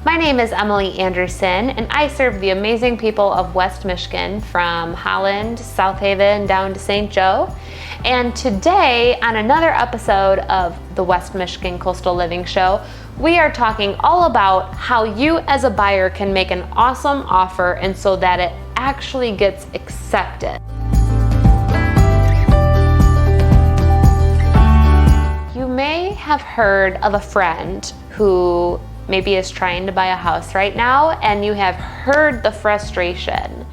My name is Emily Anderson, and I serve the amazing people of West Michigan from Holland, South Haven, down to St. Joe. And today, on another episode of the West Michigan Coastal Living Show, we are talking all about how you as a buyer can make an awesome offer and so that it actually gets accepted. You may have heard of a friend who maybe is trying to buy a house right now, and you have heard the frustration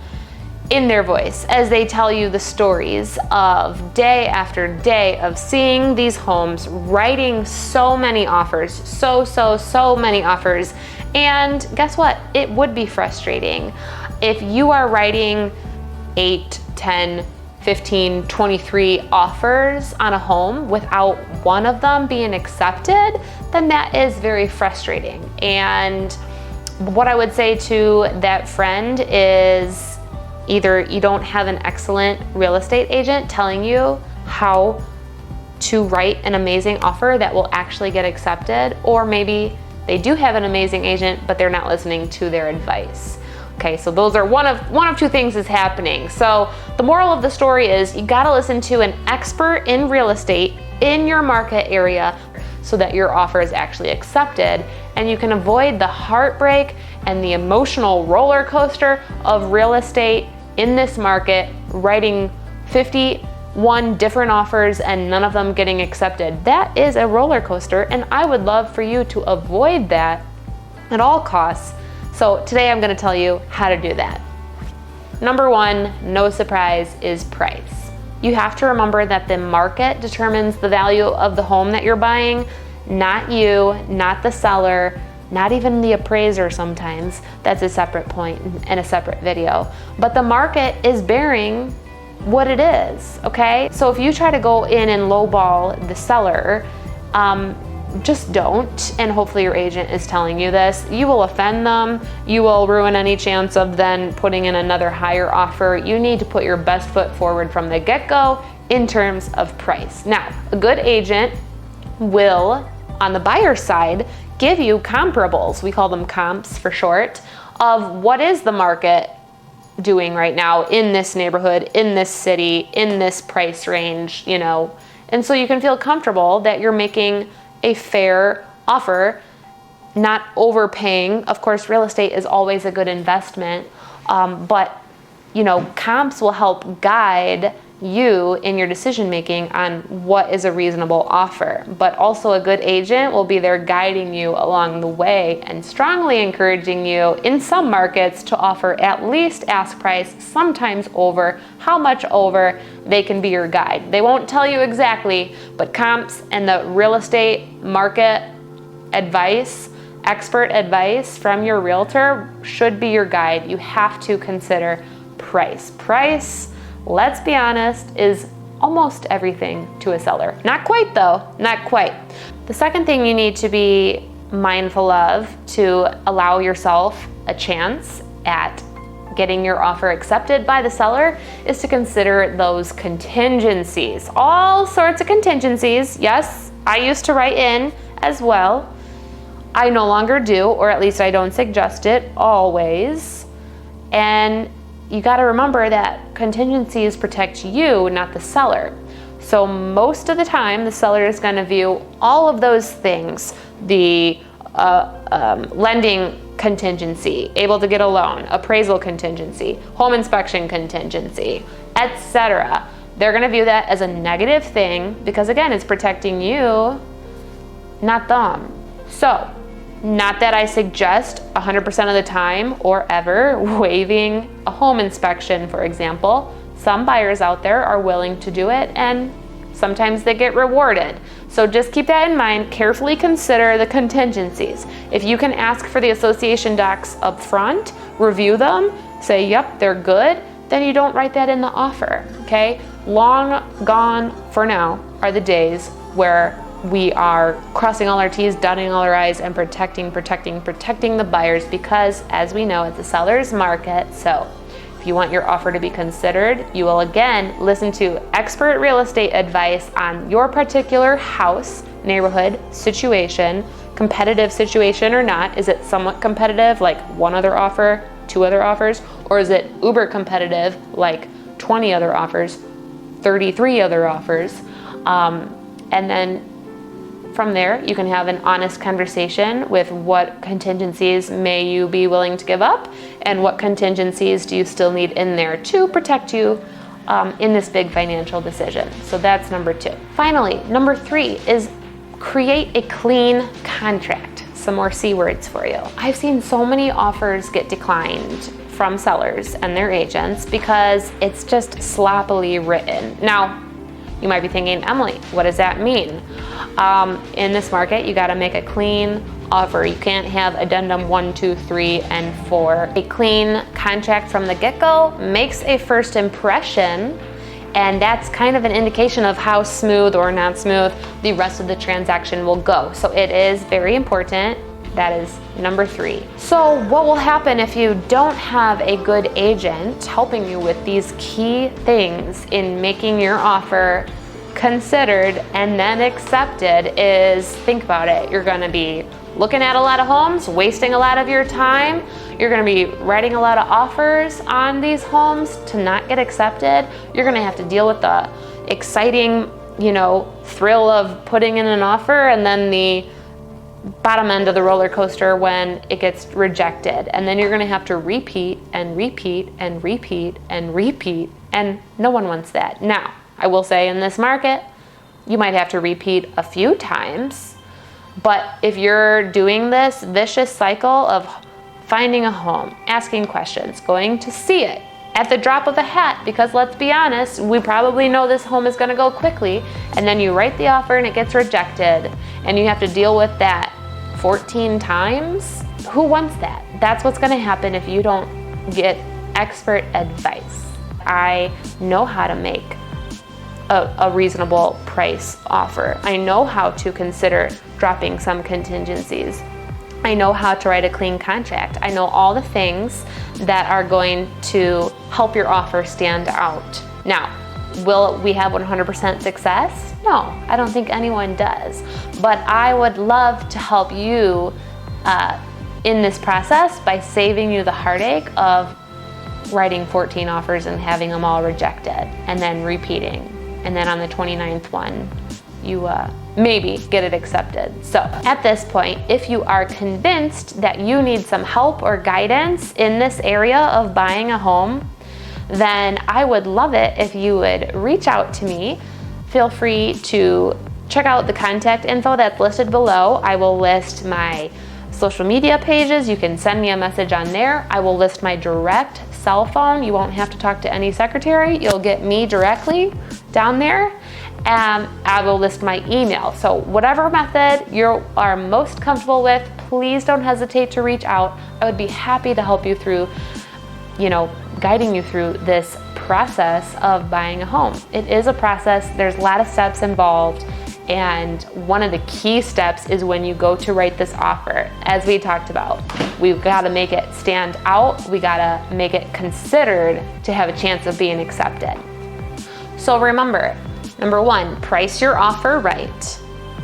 in their voice as they tell you the stories of day after day of seeing these homes, writing so many offers, so many offers. And guess what? It would be frustrating if you are writing 8, 10, 15, 23 offers on a home without one of them being accepted, then that is very frustrating. And what I would say to that friend is either you don't have an excellent real estate agent telling you how to write an amazing offer that will actually get accepted, or maybe they do have an amazing agent, but they're not listening to their advice. Okay, so those are one of two things is happening. So the moral of the story is you gotta listen to an expert in real estate in your market area so that your offer is actually accepted, and you can avoid the heartbreak and the emotional roller coaster of real estate in this market, writing 51 different offers and none of them getting accepted. That is a roller coaster, and I would love for you to avoid that at all costs. So today I'm going to tell you how to do that. Number one, no surprise, is price. You have to remember that the market determines the value of the home that you're buying, not you, not the seller, not even the appraiser sometimes. That's a separate point and a separate video. But the market is bearing what it is, okay? So if you try to go in and lowball the seller, just don't, and hopefully your agent is telling you this. You will offend them. You will ruin any chance of then putting in another higher offer. You need to put your best foot forward from the get-go in terms of price. Now, a good agent will, on the buyer side, give you comparables. We call them comps for short, of what is the market doing right now in this neighborhood, in this city, in this price range, and so you can feel comfortable that you're making a fair offer, not overpaying. Of course, real estate is always a good investment, but comps will help guide you in your decision making on what is a reasonable offer. But also a good agent will be there guiding you along the way and strongly encouraging you in some markets to offer at least ask price, sometimes over. How much over? They can be your guide. They won't tell you exactly, but comps and the real estate market advice, expert advice from your realtor should be your guide. You have to consider price. Price, let's be honest, is almost everything to a seller. Not quite though, not quite. The second thing you need to be mindful of to allow yourself a chance at getting your offer accepted by the seller is to consider those contingencies. All sorts of contingencies. Yes, I used to write in as well. I no longer do, or at least I don't suggest it always. And you got to remember that contingencies protect you, not the seller. So most of the time, the seller is going to view all of those things, the lending contingency, able to get a loan, appraisal contingency, home inspection contingency, etc. They're going to view that as a negative thing because, again, it's protecting you, not them. So, not that I suggest 100% of the time or ever waiving a home inspection, for example. Some buyers out there are willing to do it, and sometimes they get rewarded. So just keep that in mind. Carefully consider the contingencies. If you can ask for the association docs up front, review them, say, yep, they're good, then you don't write that in the offer, okay? Long gone for now are the days where we are crossing all our T's, dotting all our I's, and protecting the buyers, because as we know, it's a seller's market. So if you want your offer to be considered, you will again listen to expert real estate advice on your particular house, neighborhood, situation, competitive situation or not? Is it somewhat competitive, like one other offer, 2 other offers? Or is it uber competitive, like 20 other offers, 33 other offers? And then from there, you can have an honest conversation with what contingencies may you be willing to give up, and what contingencies do you still need in there to protect you in this big financial decision. So that's number 2. Finally, number 3 is create a clean contract. Some more C words for you. I've seen so many offers get declined from sellers and their agents because it's just sloppily written. Now, you might be thinking, Emily, what does that mean? In this market, you gotta make a clean offer. You can't have addendum 1, 2, 3, and 4. A clean contract from the get-go makes a first impression, and that's kind of an indication of how smooth or not smooth the rest of the transaction will go. So it is very important. That is number 3. So what will happen if you don't have a good agent helping you with these key things in making your offer considered and then accepted is, think about it. You're gonna be looking at a lot of homes, wasting a lot of your time. You're gonna be writing a lot of offers on these homes to not get accepted. You're gonna have to deal with the exciting, thrill of putting in an offer, and then the bottom end of the roller coaster when it gets rejected. And then you're gonna have to repeat and repeat and repeat and repeat, and no one wants that. Now, I will say in this market, you might have to repeat a few times, but if you're doing this vicious cycle of finding a home, asking questions, going to see it at the drop of a hat, because let's be honest, we probably know this home is gonna go quickly, and then you write the offer and it gets rejected, and you have to deal with that 14 times, who wants that? That's what's gonna happen if you don't get expert advice. I know how to make a reasonable price offer. I know how to consider dropping some contingencies. I know how to write a clean contract. I know all the things that are going to help your offer stand out. Now, will we have 100% success? No, I don't think anyone does. But I would love to help you in this process by saving you the heartache of writing 14 offers and having them all rejected, and then repeating. And then on the 29th one, you maybe get it accepted. So at this point, if you are convinced that you need some help or guidance in this area of buying a home, then I would love it if you would reach out to me. Feel free to check out the contact info that's listed below. I will list my social media pages. You can send me a message on there. I will list my direct cell phone. You won't have to talk to any secretary. You'll get me directly down there. And I will list my email. So whatever method you are most comfortable with, please don't hesitate to reach out. I would be happy to help you through, guiding you through this process of buying a home. It is a process. There's a lot of steps involved. And one of the key steps is when you go to write this offer. As we talked about, we've got to make it stand out. We got to make it considered to have a chance of being accepted. So remember, number 1, price your offer right.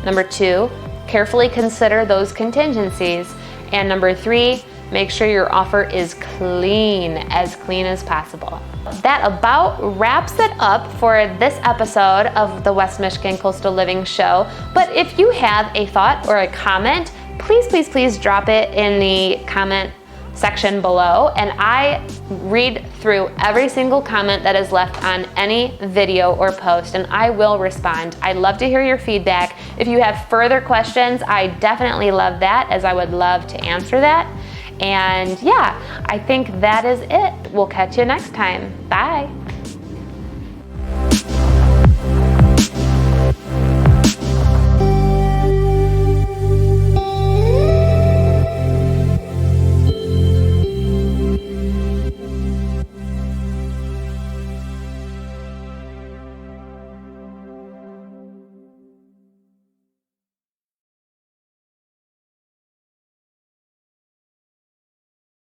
Number 2, carefully consider those contingencies. And number 3, make sure your offer is clean as possible. That about wraps it up for this episode of the West Michigan Coastal Living Show. But if you have a thought or a comment, please drop it in the comment section below, and I read through every single comment that is left on any video or post, and I will respond. I love to hear your feedback. If you have further questions, I definitely love that, as I would love to answer that. And yeah, I think that is it. We'll catch you next time. Bye.